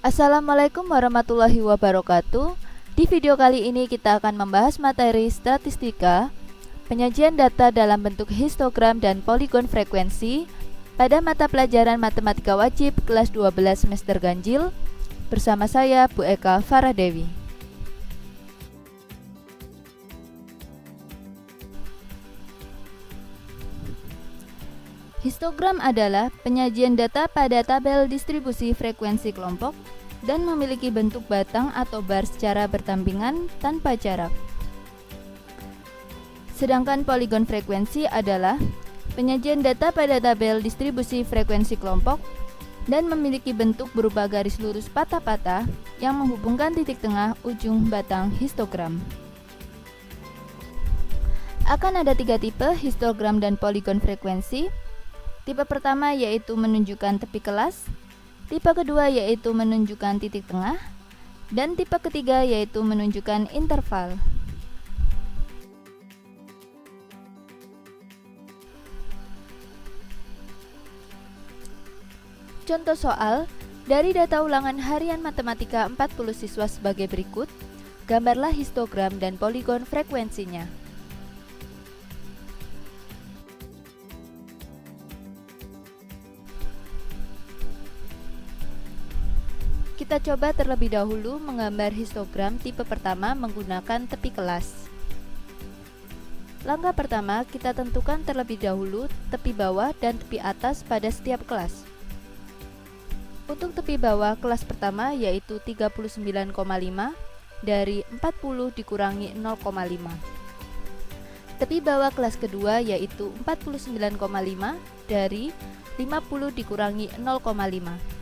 Assalamualaikum warahmatullahi wabarakatuh. Di video kali ini kita akan membahas materi statistika, penyajian data dalam bentuk histogram dan poligon frekuensi pada mata pelajaran matematika wajib kelas 12 semester ganjil bersama saya Bu Eka Faradewi. Histogram adalah penyajian data pada tabel distribusi frekuensi kelompok dan memiliki bentuk batang atau bar secara bertampingan tanpa jarak. Sedangkan poligon frekuensi adalah penyajian data pada tabel distribusi frekuensi kelompok dan memiliki bentuk berupa garis lurus patah-patah yang menghubungkan titik tengah ujung batang histogram. Akan ada 3 tipe histogram dan poligon frekuensi. Tipe pertama yaitu menunjukkan tepi kelas, tipe kedua yaitu menunjukkan titik tengah, dan tipe ketiga yaitu menunjukkan interval. Contoh soal, dari data ulangan harian matematika 40 siswa sebagai berikut, gambarlah histogram dan poligon frekuensinya. Kita coba terlebih dahulu menggambar histogram tipe pertama menggunakan tepi kelas. Langkah pertama, kita tentukan terlebih dahulu tepi bawah dan tepi atas pada setiap kelas. Untuk tepi bawah kelas pertama yaitu 39,5 dari 40 dikurangi 0,5. Tepi bawah kelas kedua yaitu 49,5 dari 50 dikurangi 0,5.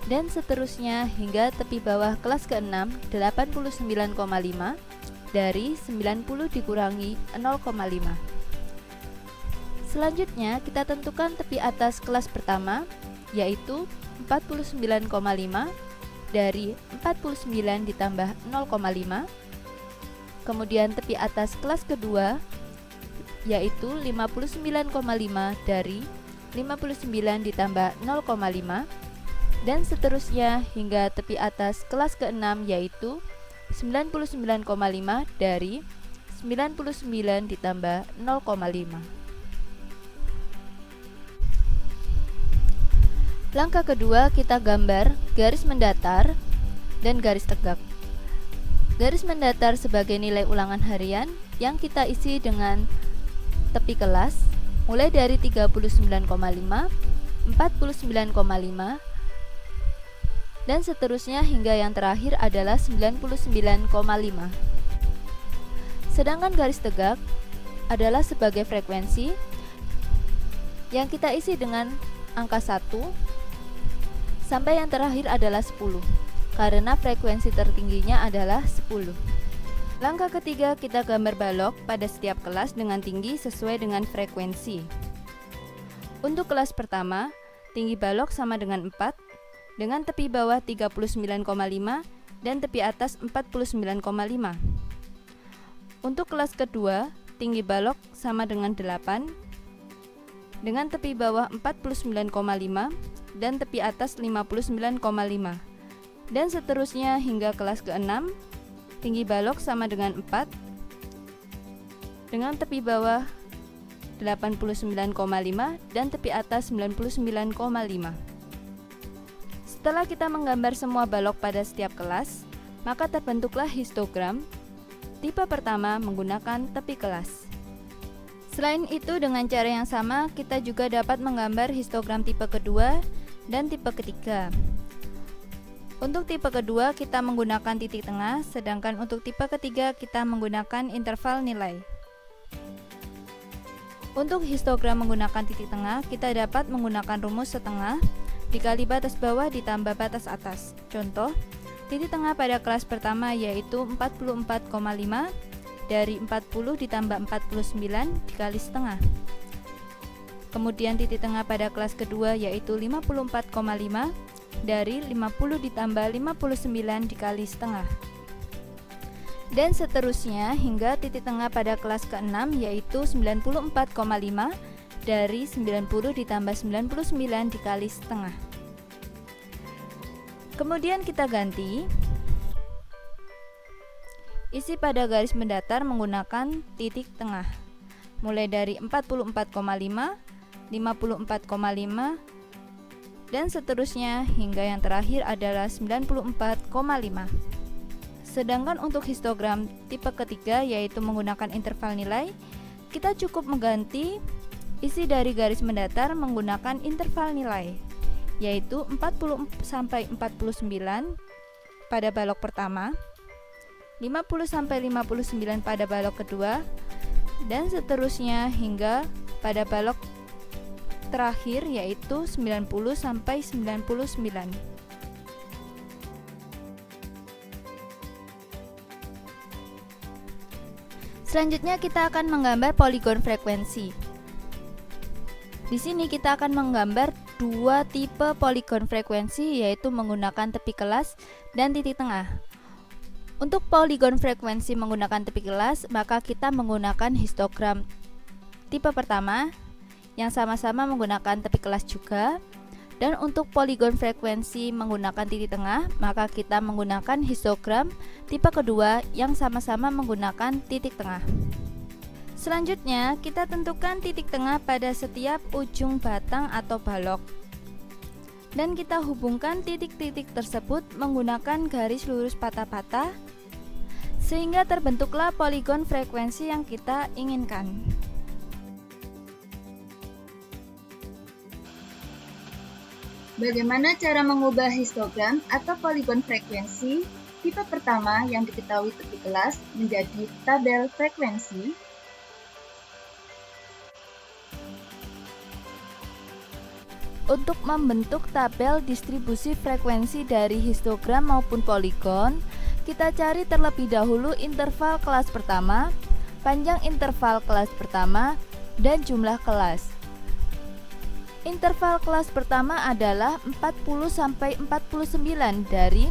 Dan seterusnya hingga tepi bawah kelas ke-6 89,5 dari 90 dikurangi 0,5. Selanjutnya kita tentukan tepi atas kelas pertama yaitu 49,5 dari 49 ditambah 0,5. Kemudian tepi atas kelas kedua yaitu 59,5 dari 59 ditambah 0,5. Dan seterusnya hingga tepi atas kelas ke-6 yaitu 99,5 dari 99 ditambah 0,5. Langkah kedua, kita gambar garis mendatar dan garis tegak. Garis mendatar sebagai nilai ulangan harian yang kita isi dengan tepi kelas mulai dari 39,5, 49,5, dan seterusnya hingga yang terakhir adalah 99,5. Sedangkan garis tegak adalah sebagai frekuensi yang kita isi dengan angka 1 sampai yang terakhir adalah 10, karena frekuensi tertingginya adalah 10. Langkah ketiga, kita gambar balok pada setiap kelas dengan tinggi sesuai dengan frekuensi. Untuk kelas pertama, tinggi balok sama dengan 4, dengan tepi bawah 39,5 dan tepi atas 49,5. Untuk kelas kedua, tinggi balok sama dengan 8, dengan tepi bawah 49,5 dan tepi atas 59,5. Dan seterusnya hingga kelas ke-6, tinggi balok sama dengan 4, dengan tepi bawah 89,5 dan tepi atas 99,5. Setelah kita menggambar semua balok pada setiap kelas, maka terbentuklah histogram tipe pertama menggunakan tepi kelas. Selain itu, dengan cara yang sama, kita juga dapat menggambar histogram tipe kedua dan tipe ketiga. Untuk tipe kedua, kita menggunakan titik tengah, sedangkan untuk tipe ketiga, kita menggunakan interval nilai. Untuk histogram menggunakan titik tengah, kita dapat menggunakan rumus setengah dikali batas bawah ditambah batas atas. Contoh, titik tengah pada kelas pertama yaitu 44,5 dari 40 ditambah 49 dikali setengah. Kemudian titik tengah pada kelas kedua yaitu 54,5 dari 50 ditambah 59 dikali setengah. Dan seterusnya hingga titik tengah pada kelas ke-6 yaitu 94,5 dari 90 ditambah 99 dikali setengah. Kemudian kita ganti isi pada garis mendatar menggunakan titik tengah, mulai dari 44,5, 54,5, dan seterusnya hingga yang terakhir adalah 94,5. Sedangkan untuk histogram tipe ketiga, yaitu menggunakan interval nilai, kita cukup mengganti isi dari garis mendatar menggunakan interval nilai, yaitu 40 sampai 49 pada balok pertama, 50 sampai 59 pada balok kedua, dan seterusnya hingga pada balok terakhir, yaitu 90 sampai 99. Selanjutnya kita akan menggambar poligon frekuensi. Di sini kita akan menggambar dua tipe poligon frekuensi, yaitu menggunakan tepi kelas dan titik tengah. Untuk poligon frekuensi menggunakan tepi kelas, maka kita menggunakan histogram tipe pertama yang sama-sama menggunakan tepi kelas juga. Dan untuk poligon frekuensi menggunakan titik tengah, maka kita menggunakan histogram tipe kedua yang sama-sama menggunakan titik tengah. Selanjutnya, kita tentukan titik tengah pada setiap ujung batang atau balok. Dan kita hubungkan titik-titik tersebut menggunakan garis lurus patah-patah, sehingga terbentuklah poligon frekuensi yang kita inginkan. Bagaimana cara mengubah histogram atau poligon frekuensi tipe pertama yang diketahui tepi kelas menjadi tabel frekuensi? Untuk membentuk tabel distribusi frekuensi dari histogram maupun poligon, kita cari terlebih dahulu interval kelas pertama, panjang interval kelas pertama, dan jumlah kelas. Interval kelas pertama adalah 40 sampai 49 dari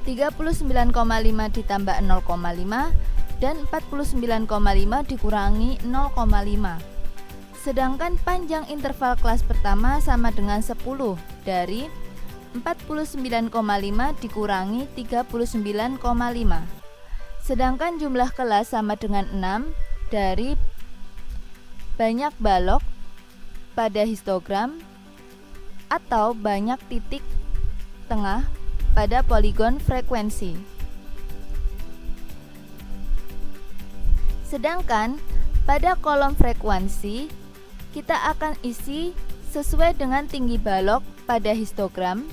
39,5 ditambah 0,5 dan 49,5 dikurangi 0,5. Sedangkan panjang interval kelas pertama sama dengan 10 dari 49,5 dikurangi 39,5. Sedangkan jumlah kelas sama dengan 6 dari banyak balok pada histogram atau banyak titik tengah pada poligon frekuensi. Sedangkan pada kolom frekuensi kita akan isi sesuai dengan tinggi balok pada histogram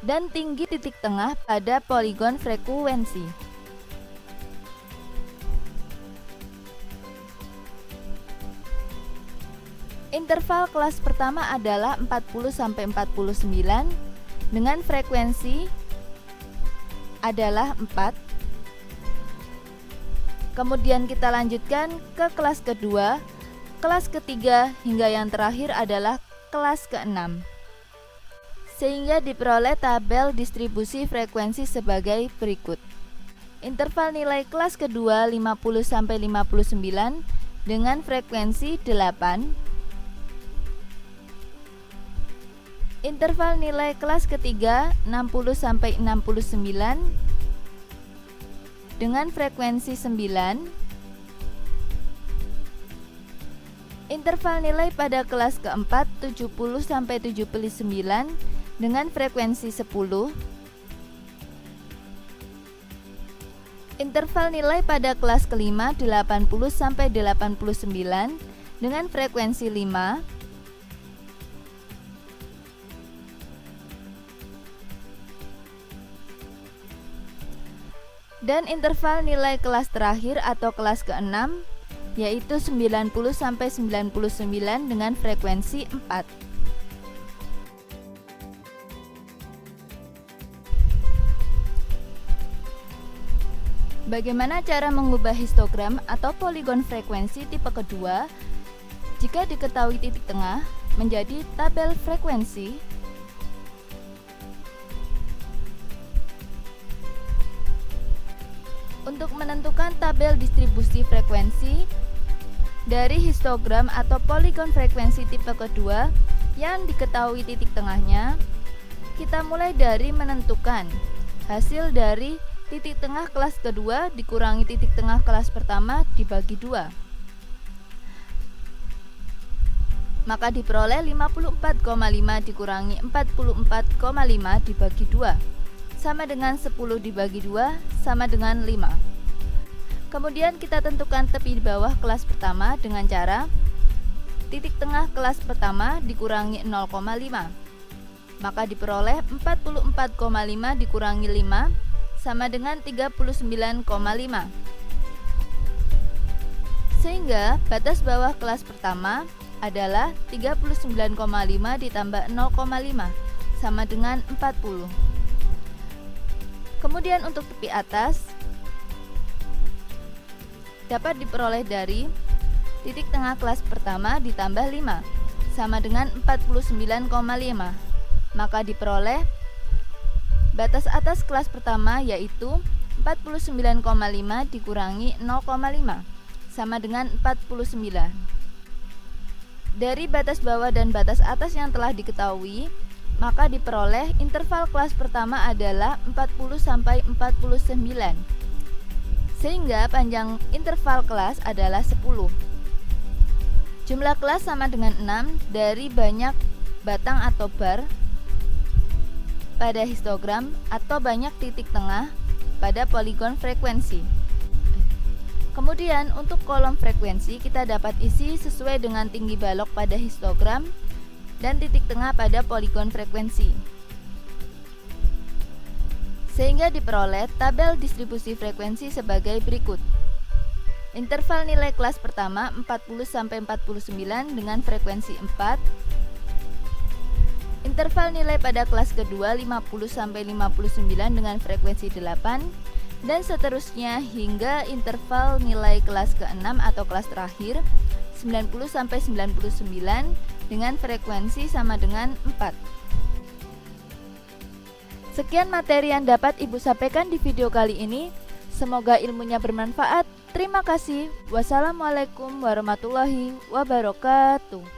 dan tinggi titik tengah pada poligon frekuensi. Interval kelas pertama adalah 40 sampai 49 dengan frekuensi adalah 4. Kemudian kita lanjutkan ke kelas kedua, kelas ketiga hingga yang terakhir adalah kelas ke-6. Sehingga diperoleh tabel distribusi frekuensi sebagai berikut. Interval nilai kelas kedua 50 sampai 59 dengan frekuensi 8. Interval nilai kelas ketiga 60 sampai 69 dengan frekuensi 9. Interval nilai pada kelas keempat 70 sampai 79 dengan frekuensi 10. Interval nilai pada kelas kelima 80 sampai 89 dengan frekuensi 5. Dan interval nilai kelas terakhir atau kelas ke-6 yaitu 90 sampai 99 dengan frekuensi 4. Bagaimana cara mengubah histogram atau poligon frekuensi tipe kedua jika diketahui titik tengah menjadi tabel frekuensi? Untuk menentukan tabel distribusi frekuensi, Dari histogram atau poligon frekuensi tipe kedua yang diketahui titik tengahnya, kita mulai dari menentukan hasil dari titik tengah kelas kedua dikurangi titik tengah kelas pertama dibagi 2. Maka diperoleh 54,5 dikurangi 44,5 dibagi 2 sama dengan 10 dibagi 2 sama dengan 5. Kemudian kita tentukan tepi di bawah kelas pertama dengan cara titik tengah kelas pertama dikurangi 0,5. Maka diperoleh 44,5 dikurangi 5 sama dengan 39,5. Sehingga batas bawah kelas pertama adalah 39,5 ditambah 0,5 sama dengan 40. Kemudian untuk tepi atas dapat diperoleh dari titik tengah kelas pertama ditambah 5 sama dengan 49,5. Maka diperoleh batas atas kelas pertama yaitu 49,5 dikurangi 0,5 sama dengan 49. Dari batas bawah dan batas atas yang telah diketahui, maka diperoleh interval kelas pertama adalah 40 sampai 49. Sehingga panjang interval kelas adalah 10. Jumlah kelas sama dengan 6 dari banyak batang atau bar pada histogram atau banyak titik tengah pada poligon frekuensi. Kemudian untuk kolom frekuensi kita dapat isi sesuai dengan tinggi balok pada histogram dan titik tengah pada poligon frekuensi. Sehingga diperoleh tabel distribusi frekuensi sebagai berikut. Interval nilai kelas pertama 40 sampai 49 dengan frekuensi 4. Interval nilai pada kelas kedua 50 sampai 59 dengan frekuensi 8 dan seterusnya hingga interval nilai kelas ke-6 atau kelas terakhir 90 sampai 99 dengan frekuensi sama dengan 4. Sekian materi yang dapat Ibu sampaikan di video kali ini. Semoga ilmunya bermanfaat. Terima kasih. Wassalamualaikum warahmatullahi wabarakatuh.